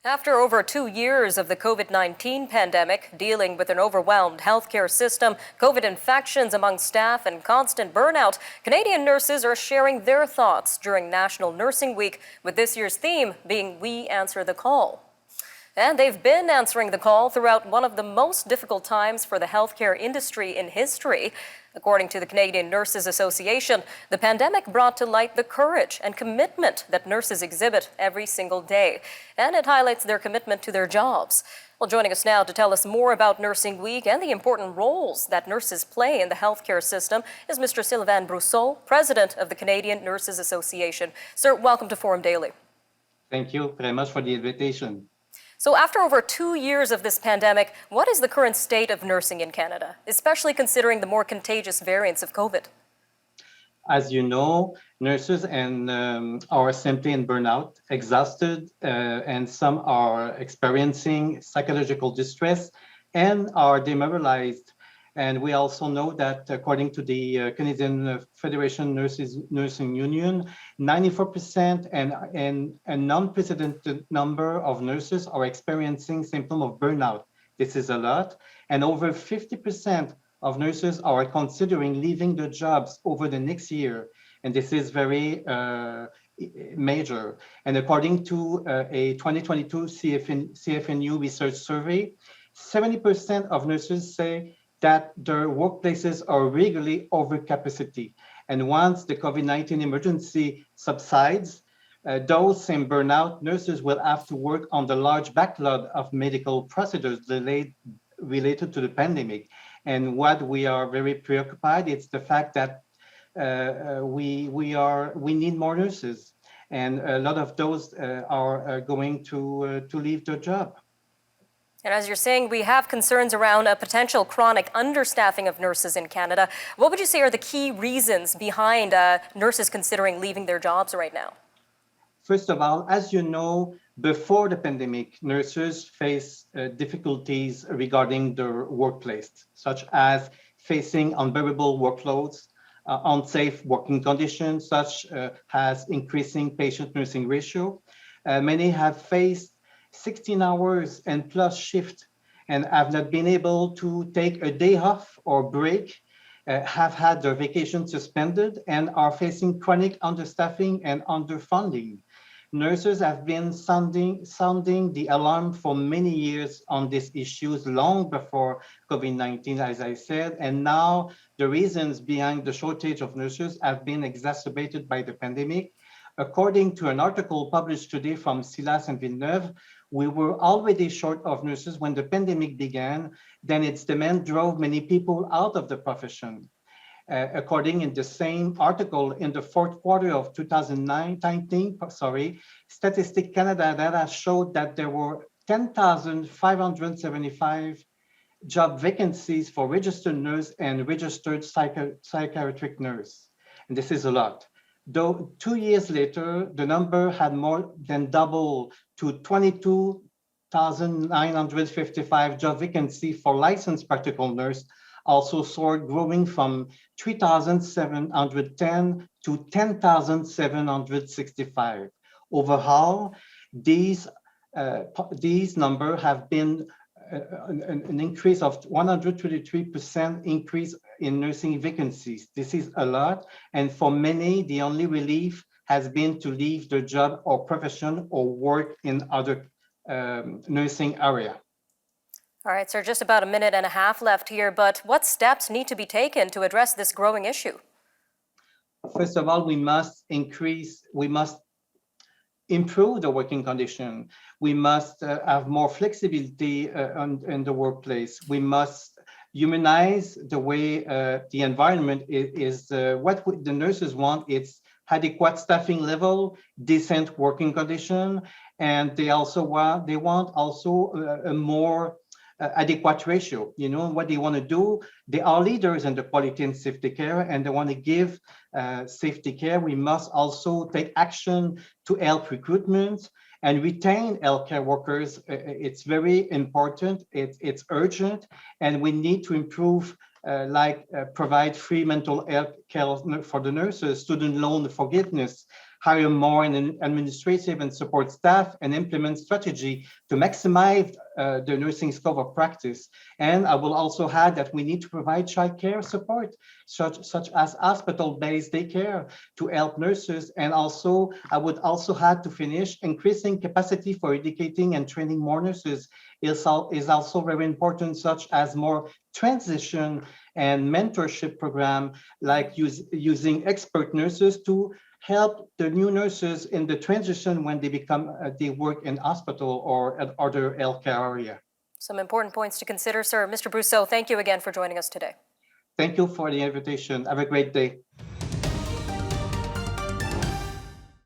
After over 2 years of the COVID-19 pandemic, dealing with an overwhelmed healthcare system, COVID infections among staff, and constant burnout, Canadian nurses are sharing their thoughts during National Nursing Week, with this year's theme being We Answer the Call. And they've been answering the call throughout one of the most difficult times for the healthcare industry in history. According to the Canadian Nurses Association, the pandemic brought to light the courage and commitment that nurses exhibit every single day, and it highlights their commitment to their jobs. Well, joining us now to tell us more about Nursing Week and the important roles that nurses play in the healthcare system is Mr. Sylvian Brosseau, President of the Canadian Nurses Association. Sir, welcome to Forum Daily. Thank you very much for the invitation. So after over 2 years of this pandemic, what is the current state of nursing in Canada, especially considering the more contagious variants of COVID? As you know, nurses are simply in burnout, exhausted, and some are experiencing psychological distress and are demoralized. And we also know that according to the Canadian Federation Nursing Union, 94% and a non-precedented number of nurses are experiencing symptoms of burnout. This is a lot. And over 50% of nurses are considering leaving their jobs over the next year. And this is very major. And according to a 2022 CFNU research survey, 70% of nurses say that their workplaces are regularly over capacity. And once the COVID-19 emergency subsides, those same burnout nurses will have to work on the large backlog of medical procedures related to the pandemic. And what we are very preoccupied, it's the fact that we need more nurses. And a lot of those are going to leave their job. And as you're saying, we have concerns around a potential chronic understaffing of nurses in Canada. What would you say are the key reasons behind nurses considering leaving their jobs right now? First of all, as you know, before the pandemic, nurses face difficulties regarding their workplace, such as facing unbearable workloads, unsafe working conditions, such as increasing patient-nursing ratio. Many have faced 16 hours and plus shift and have not been able to take a day off or break, have had their vacation suspended, and are facing chronic understaffing and underfunding. Nurses have been sounding the alarm for many years on these issues long before COVID-19, as I said, and now the reasons behind the shortage of nurses have been exacerbated by the pandemic. According to an article published today from Silas and Villeneuve, we were already short of nurses when the pandemic began. Then its demand drove many people out of the profession. According in the same article, in the fourth quarter of 2019, Statistic Canada data showed that there were 10,575 job vacancies for registered nurse and registered psychiatric nurse. And this is a lot. Though 2 years later, the number had more than doubled to 22,955 job vacancy for licensed practical nurse, also soared, growing from 3,710 to 10,765. Overall, these numbers have been an increase of 123% increase in nursing vacancies. This is a lot. And for many, the only relief has been to leave their job or profession or work in other nursing area. All right, sir, just about a minute and a half left here, but what steps need to be taken to address this growing issue? First of all, we must improve the working condition. We must have more flexibility in the workplace. We must humanize the way the environment is. What the nurses want, it's adequate staffing level, decent working condition, and they want a more adequate ratio. You know what they want to do? They are leaders in the quality and safety care, and they want to give safety care. We must also take action to help recruitment and retain healthcare workers. It's very important. It's urgent, and we need to improve, provide free mental health care for the nurses, student loan forgiveness, hire more in administrative and support staff, and implement strategy to maximize the nursing scope of practice. And I will also add that we need to provide childcare support, such as hospital-based daycare to help nurses. And also, I would also add to finish, increasing capacity for educating and training more nurses is also very important, such as more transition and mentorship program, like using expert nurses to help the new nurses in the transition when they work in hospital or at other healthcare area. Some important points to consider, sir. Mr. Brosseau, thank you again for joining us today. Thank you for the invitation. Have a great day.